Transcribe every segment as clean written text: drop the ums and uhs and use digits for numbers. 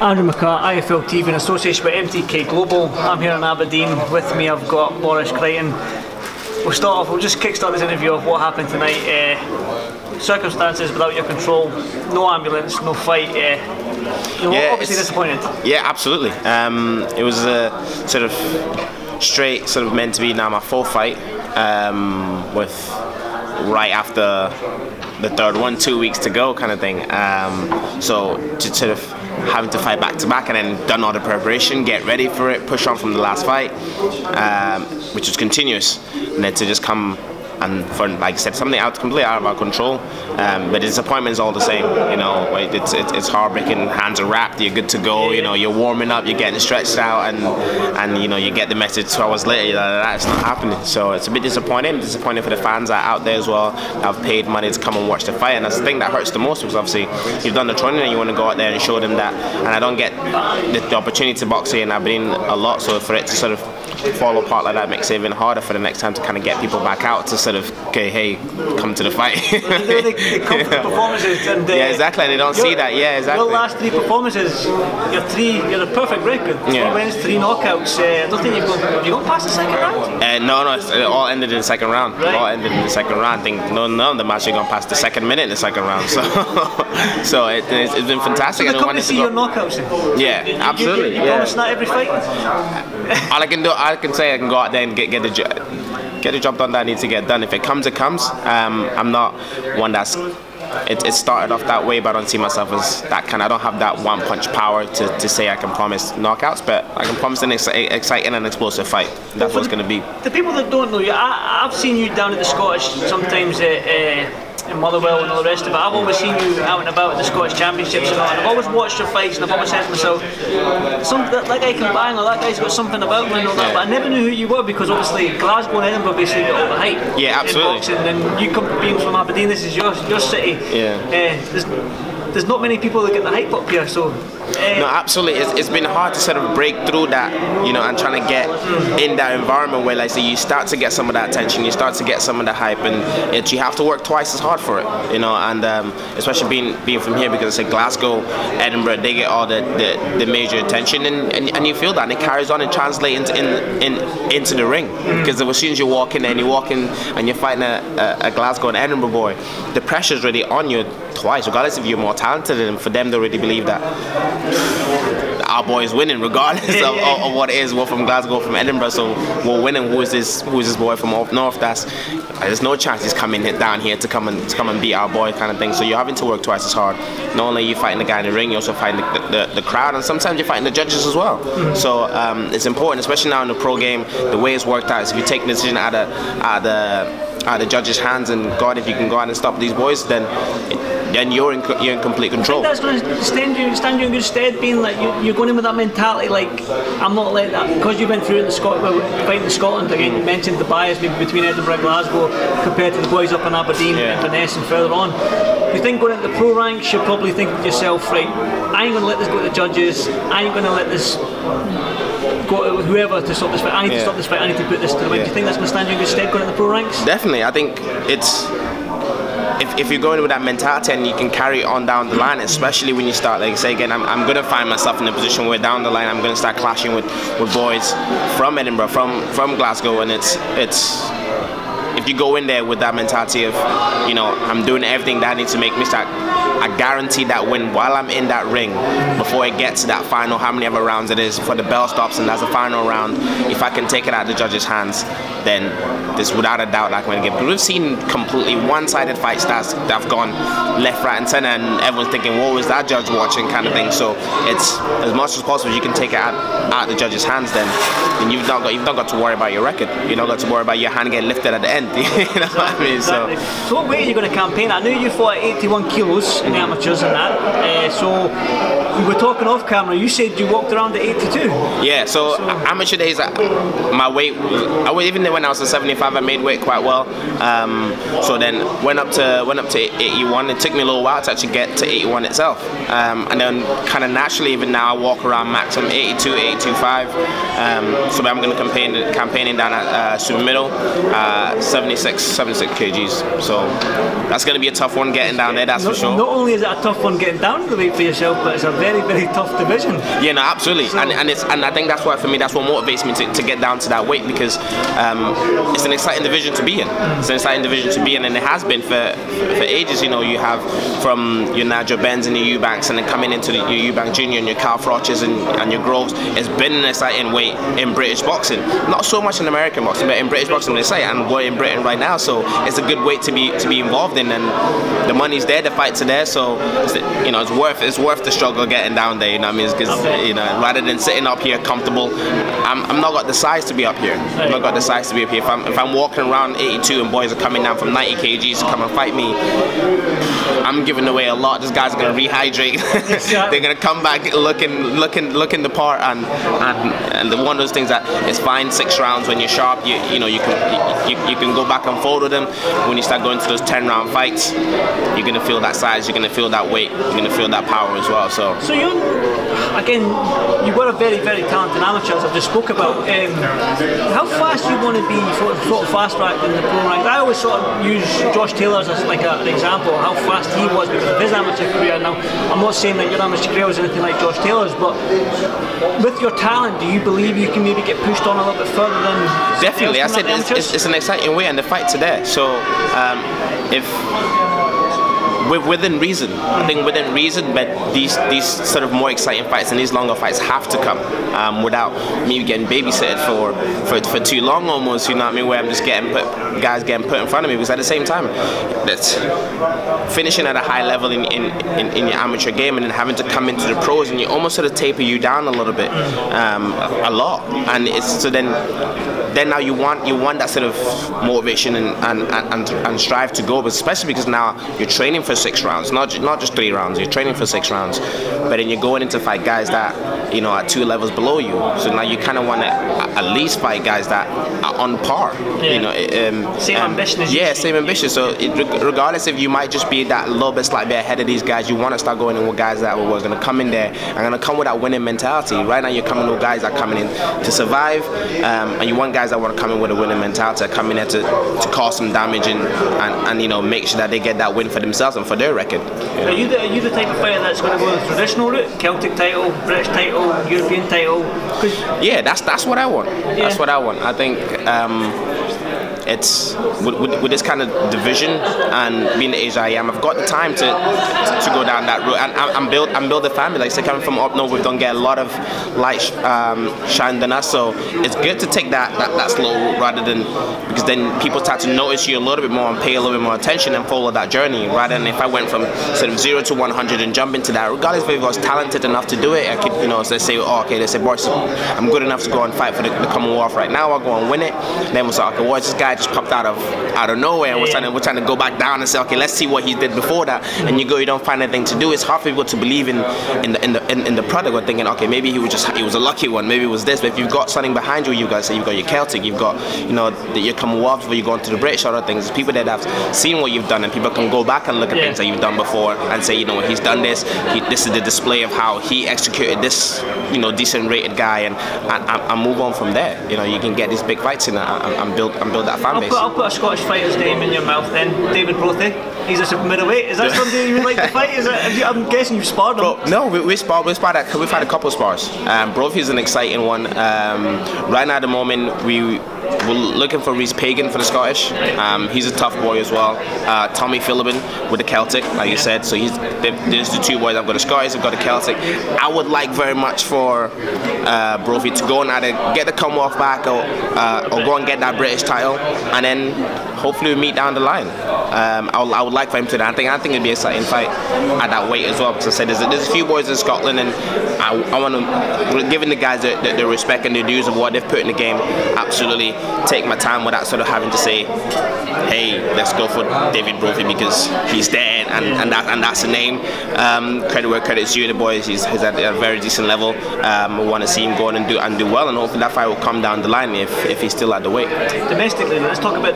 Andrew McCART, IFL TV in association with MTK Global. I'm here in Aberdeen. With me I've got Boris Crighton. We'll just kickstart this interview of what happened tonight. Circumstances without your control, no ambulance, no fight. Obviously disappointed. Yeah, absolutely. It was sort of straight, sort of meant to be now my full fight, with right after the third one, 2 weeks to go kind of thing. So to sort of having to fight back to back and then done all the preparation, get ready for it, push on from the last fight, which was continuous, and then to just come and for, like I said, something completely out of our control. But the disappointment is all the same. You know, it's heartbreaking. Hands are wrapped. You're good to go. You know, you're warming up. You're getting stretched out, and you know, you get the message 2 hours later that it's not happening. So it's a bit disappointing. Disappointing for the fans out there as well. I've paid money to come and watch the fight, and that's the thing that hurts the most, because obviously you've done the training and you want to go out there and show them that. And I don't get the opportunity to box here in Aberdeen a lot, so for it to sort of fall apart like that makes it even harder for the next time to kind of get people back out to sort of, okay, hey, come to the fight. They come for the performances, and yeah, exactly, and they don't see that. Yeah, exactly. Your last 3 performances, you're a perfect record. 3 wins, 3 knockouts. I don't think have you gone past the second round? No, it all ended in the second round. Right. It all ended in the second round. I think none of them actually gone past the second minute in the second round. So, so it's been fantastic. So come to see your knockouts. Yeah, absolutely. You promise that every fight. All I can say, I can go out there and get the job done that I need to get done. If it comes, it comes. I'm not one that's. It started off that way, but I don't see myself as that kind. I don't have that one-punch power to say I can promise knockouts, but I can promise an exciting and explosive fight. That's what it's going to be. The people that don't know you, I've seen you down at the Scottish sometimes in Motherwell and all the rest of it. I've always seen you out and about at the Scottish Championships and all, and I've always watched your fights, and I've always said to myself, that guy can bang, or that guy's got something about him and all that, but I never knew who you were, because obviously Glasgow and Edinburgh basically got all the hype. Yeah, absolutely. In boxing, and you come being from Aberdeen, this is your city. Yeah. There's not many people that get the hype up here, so. No, absolutely. It's been hard to sort of break through that, you know, and trying to get in that environment where, like, say, you start to get some of that attention, you start to get some of the hype, and you have to work twice as hard for it, you know. And especially being from here, because I say Glasgow, Edinburgh, they get all the major attention, and you feel that, and it carries on and translates into the ring. Because as soon as you walk in there and you're fighting a Glasgow and Edinburgh boy, the pressure's really on you twice, regardless if you're more talented than them. For them, they already believe that our boy is winning, regardless of what it is. We're from Glasgow, from Edinburgh, so we're winning. Who is this boy from up north? There's no chance he's coming down here to come and beat our boy, kind of thing. So you're having to work twice as hard. Not only are you fighting the guy in the ring, you're also fighting the crowd, and sometimes you're fighting the judges as well. So it's important, especially now in the pro game. The way it's worked out is if you take the decision out of the judges' hands, and God, if you can go out and stop these boys, then you're in complete control. I think that's going to stand you in good stead, being like you're going in with that mentality, like, I'm not letting that, because you went through it in fighting in Scotland. Again, you mentioned the bias maybe between Edinburgh and Glasgow compared to the boys up in Aberdeen, Inverness and further on. You think going into the pro ranks, you're probably thinking to yourself, right, I ain't going to let this go to the judges, I ain't going to let this go to whoever to stop this fight. I need to stop this fight, I need to put this to the win. Do you think that's going to stand you in good stead going into the pro ranks? Definitely. I think it's, if you're going with that mentality and you can carry it on down the line, especially when you start, like say again, I'm going to find myself in a position where down the line I'm going to start clashing with boys from Edinburgh, from Glasgow, and it's if you go in there with that mentality of, you know, I'm doing everything that I need to make me start, I guarantee that win while I'm in that ring, before it gets to that final, how many other rounds it is, before the bell stops and that's the final round, if I can take it out of the judges' hands, then there's without a doubt like when we've seen completely one-sided fights that have gone left, right and center, and everyone's thinking, what was that judge watching, kind of thing. So it's as much as possible you can take it out the judges' hands, then you've not got to worry about your record. You've not got to worry about your hand getting lifted at the end. You know what I mean? Exactly. So what weight are you going to campaign? I knew you fought at 81 kilos in the amateurs and that. So we were talking off camera. You said you walked around at 82. Yeah. So amateur days, my weight, even when I was at 75, I made weight quite well. So then went up to 81. It took me a little while to actually get to 81 itself. And then kind of naturally, even now I walk around maximum 82, 82.5. So I'm going to campaigning down at super middle, 76 kgs. So that's going to be a tough one getting down there, that's for sure. Not only is it a tough one getting down the weight for yourself, but it's a very, very tough division. Yeah, no, absolutely. So, and I think that's why, for me, that's what motivates me to get down to that weight, because it's an exciting division to be in. It's an exciting division to be in, and it has been for ages. You know, you have from your Nigel Benns and your Eubanks, and then coming into your Eubank Junior and your Carl Froches and your Groves. It's been an exciting weight in British boxing. Not so much in American boxing, but in British boxing, it's exciting. And we're in Britain right now, so it's a good weight to be involved in, and the money's there, the fights are there, so you know, it's worth the struggle getting down there. You know what I mean? Because, you know, rather than sitting up here comfortable, I'm not got the size to be up here. I've not got the size to be up here. If I'm walking around 82 and boys are coming down from 90 kgs to come and fight me, I'm giving away a lot. This guy's gonna rehydrate. They're gonna come back looking the part, and one of those things that it's fine 6 rounds when you're sharp. You know, you can go back and forth with them. When you start going to those 10-round fights, you're gonna feel that size, you're gonna feel that weight, you're gonna feel that power as well. So you, again, you were a very, very talented amateur, as I've just spoke about. How fast do you want to be sort of fast track in the pro rank? I always sort of use Josh Taylor as like an example of how fast he was because of his amateur career. Now, I'm not saying that your amateur career was anything like Josh Taylor's, but with your talent, do you believe you can maybe get pushed on a little bit further than? Definitely, I said it's an exciting way, and the fights are there. So if within reason, I think within reason, but these sort of more exciting fights and these longer fights have to come without me getting babysitted for too long almost. You know what I mean? Where I'm just guys getting put in front of me, because at the same time, that's finishing at a high level in your amateur game and then having to come into the pros, and you almost sort of taper you down a little bit, a lot, and it's so then now you want that sort of motivation and strive to go, but especially because now you're training for 6 rounds, not just 3 rounds. You're training for 6 rounds, but then you're going into fight guys that, you know, are 2 levels below you. So now you kind of want to at least fight guys that are on par. Yeah. You know, same ambition as you. Yeah, same ambition. So regardless if you might just be that little bit slightly ahead of these guys, you want to start going in with guys that were going to come in there and going to come with that winning mentality. Right now you're coming with guys that are coming in to survive, and you want guys that want to come in with a winning mentality, come in there to cause some damage and you know, make sure that they get that win for themselves and for their record. You know? Are you the type of fighter that's going to go the traditional route, Celtic title, British title, European title? Yeah, that's what I want. Yeah. That's what I want. I think it's with this kind of division and being the age I am, I've got the time to go down that route, and I'm build a family. Like I said, coming from up north, we don't get a lot of light shined on us, so it's good to take that slow route rather than, because then people start to notice you a little bit more and pay a little bit more attention and follow that journey, rather than if I went from sort of 0 to 100 and jump into that, regardless if I was talented enough to do it. I could, you know, so they say, oh, okay, they say, Boris, I'm good enough to go and fight for the Commonwealth right now, I'll go and win it. Then we'll say, okay, well, this guy just popped out of nowhere, and we're trying to go back down and say, okay, let's see what he did before that. And you don't find anything to do. It's hard for people to believe in the product. We're thinking, okay, maybe he was a lucky one, maybe it was this. But if you've got something behind you, you've got your Celtic, you've got, you know, your Commonwealth, where you go into the British, other things. People that have seen what you've done, and people can go back and look at things that you've done before and say, you know, he's done this. This is the display of how he executed this, you know, decent rated guy, and move on from there. You know, you can get these big fights in and build that fan base. I'll put a Scottish fighter's name in your mouth then. David Brophy. He's a middleweight. Is that somebody you would like to fight? I'm guessing you've sparred him. No, we've had a couple of spars. Brophy's an exciting one. Right now at the moment we're looking for Reece Pagan for the Scottish. He's a tough boy as well. Tommy Philibin with the Celtic, like you said. So there's the 2 boys. I've got the Scottish, I've got the Celtic. I would like very much for Brophy to go and either get the Commonwealth back or go and get that British title, and then hopefully we meet down the line. I would like for him to. I think it'd be an exciting fight at that weight as well, because I said there's a few boys in Scotland, and I want to, giving the guys the respect and the dues of what they've put in the game, absolutely take my time without sort of having to say, hey, let's go for David Brophy because he's there and that's the name. Credit where credit's due. The boys, he's at a very decent level. We want to see him go on and do well, and hopefully that fight will come down the line if he's still at the weight. Domestically, let's talk about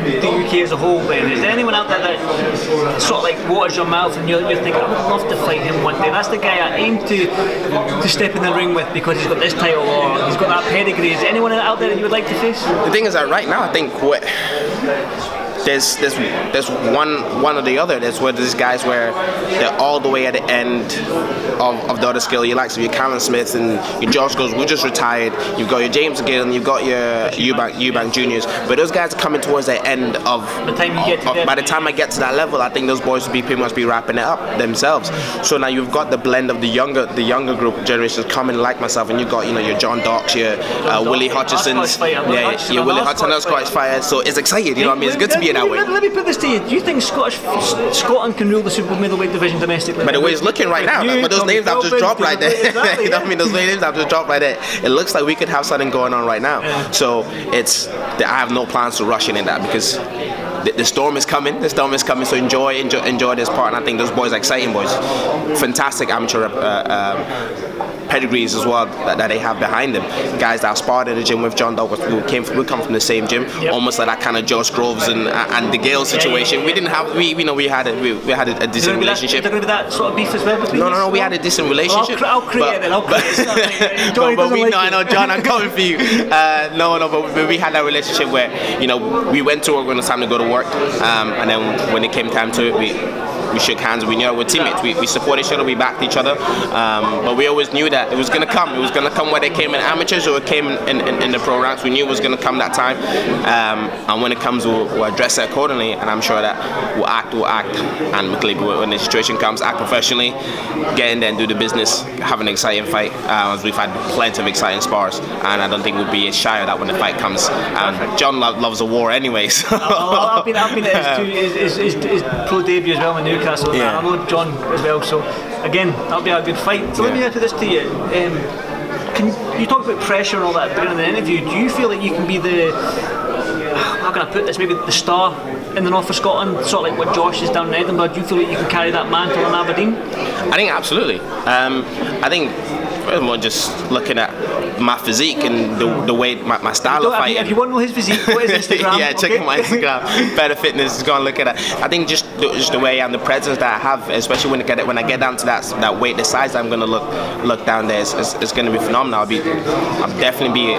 the UK as a whole then. Is there anyone out there that sort of like waters your mouth and you're thinking, I would love to fight him one day? That's the guy I aim to step in the ring with because he's got this title or he's got that pedigree. Is there anyone out there that you would like to face? The thing is that right now, I think there's one or the other. There's where these guys where they're all the way at the end of the other scale. You like your Callum Smith and your Josh goes, we just retired. You've got your James Gill and you've got your Eubank Juniors. But those guys are coming towards the end of. By the time I get to that level, I think those boys will be pretty much be wrapping it up themselves. So now you've got the blend of the younger group generations coming like myself, and you've got your John Docks, your Willie Hutchisons, your Willie Hutchinson, Scottish Fire. So it's exciting. You know what I mean? It's good to be in that way. Let me put this to you. Do you think Scotland can rule the super middleweight division domestically? By the way it's looking right now, but those names I've just dropped right there. Exactly, you know what I mean? Those names I've just dropped right there. It looks like we could have something going on right now. Yeah. So I have no plans to rush in that because the storm is coming. The storm is coming. So enjoy this part. And I think those boys are exciting boys. Fantastic amateur pedigrees as well that they have behind them. Guys that sparred in the gym with John Douglas, we come from the same gym, almost like that kind of Josh Groves and the Gale situation. We didn't have we had a decent relationship. Is there going to be that sort of beef as well between you? No, we had a decent relationship. I'll create it. I know, John, I'm coming for you. But we had that relationship where we went to work when it was time to go to work, and then when it came time to it, we shook hands. We knew we're teammates. We support each other. We backed each other. But we always knew that it was going to come. It was going to come whether it came in amateurs or it came in the pro ranks. We knew it was going to come that time. And when it comes, we'll address it accordingly. And I'm sure that we'll act amicably. When the situation comes, act professionally, get in there and do the business, have an exciting fight. As we've had plenty of exciting spars, and I don't think we'll be shy of that when the fight comes. John loves a war anyway. So. I've been at his pro debut as well in Newcastle. I know John as well. So again, that'll be a good fight. So let me put this to you. You talk about pressure and all that at the beginning of the interview. Do you feel that you can be how can I put this, maybe the star in the north of Scotland, sort of like what Josh has done in Edinburgh? Do you feel that you can carry that mantle in Aberdeen? I think absolutely. I think just looking at my physique and the way my style of fighting. If you want to know his physique, go to his Instagram. Yeah, check out my Instagram. Better Fitness. Go and look at it. I think just the way and the presence that I have, especially when I get down to that weight, the size I'm going to look down there, it's going to be phenomenal. I'll definitely be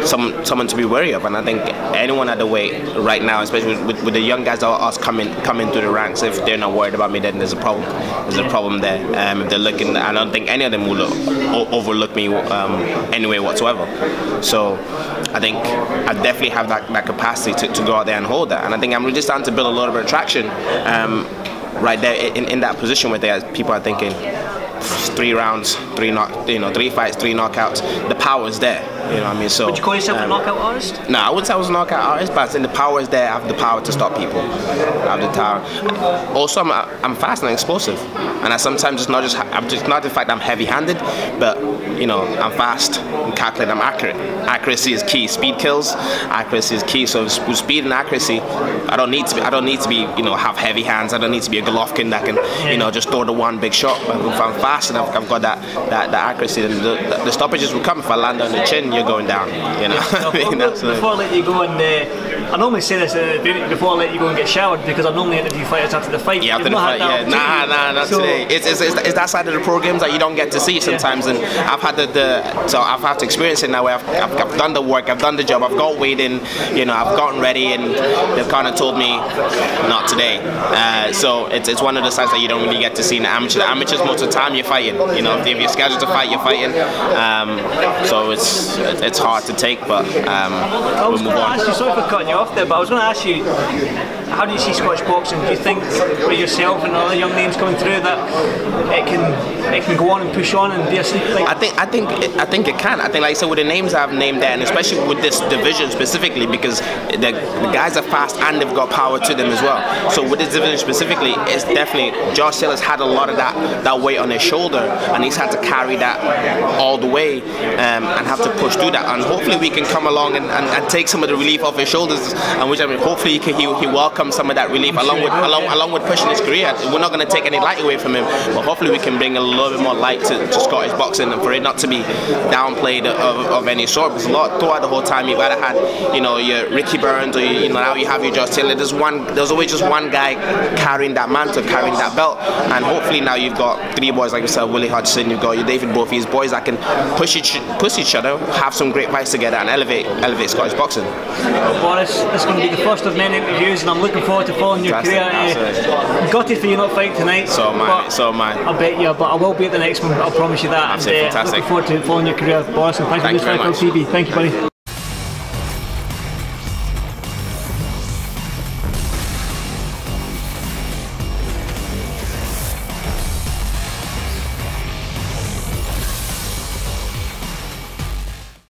someone to be wary of, and I think anyone at the weight right now, especially with the young guys that are us coming through the ranks, if they're not worried about me, then there's a problem. There's a problem there. If they're looking, I don't think any of them will overlook me anyway whatsoever. So I think I definitely have that capacity to go out there and hold that, and I think I'm really starting to build a lot of attraction right there in that position where people are thinking 3 rounds, 3 fights, 3 knockouts. The power is there. You know what I mean? So, would you call yourself a knockout artist? No, I wouldn't say I was a knockout artist, but I think the power is there. I have the power to stop people. I have the power. Also, I'm fast and explosive, and sometimes it's not the fact that I'm heavy-handed, but I'm fast, I'm calculated, I'm accurate. Accuracy is key. Speed kills. Accuracy is key. So with speed and accuracy, I don't need to be have heavy hands. I don't need to be a Golovkin that can just throw the one big shot. But if I'm fast and I've got that accuracy, then the stoppages will come. If I land on the chin, you're going down. Before I let you go, and I normally say this before I let you go and get showered, because I normally interview fighters after the fight. Yeah, after the fight. Yeah, not today. It's that side of the programs that you don't get to see sometimes, and I've had so I've had to experience it now. Where I've done the work, I've done the job, I've got weighed in, I've gotten ready, and they've kind of told me not today. So it's one of the sides that you don't really get to see in the amateur. The amateurs, most of the time you're fighting. If you're scheduled to fight, you're fighting. So it's hard to take, but we'll move on. Sorry for cutting you off there, but I was going to ask you, how do you see Scottish boxing? Do you think with yourself and other young names coming through that it can go on and push on and be a sleep? I think it can. I think, like I said, with the names I've named there, and especially with this division specifically, because the guys are fast and they've got power to them as well. So with this division specifically, it's definitely Josh Hill has had a lot of that weight on his shoulder, and he's had to carry that all the way and have to push through that. And hopefully we can come along and take some of the relief off his shoulders, and hopefully he welcomes some of that relief along with pushing his career. We're not going to take any light away from him, but hopefully we can bring a little bit more light to Scottish boxing, and for it not to be downplayed of any sort. Because throughout the whole time you've either had your Ricky Burns, or now you have your Josh Taylor. There's always just one guy carrying that mantle, carrying that belt, and hopefully now you've got 3 boys like yourself, Willie Hodgson, you've got your David Brophy's boys that can push each other, have some great fights together, and elevate Scottish boxing. Well, Boris, this is going to be the first of many interviews, and I'm looking forward to following your career. Gutted for you not fighting tonight. So am I. So am I. I bet you, but I will be at the next one. I'll promise you that. Absolutely fantastic. Looking forward to following your career, Boris. And thank you for this TV. Thank you, buddy.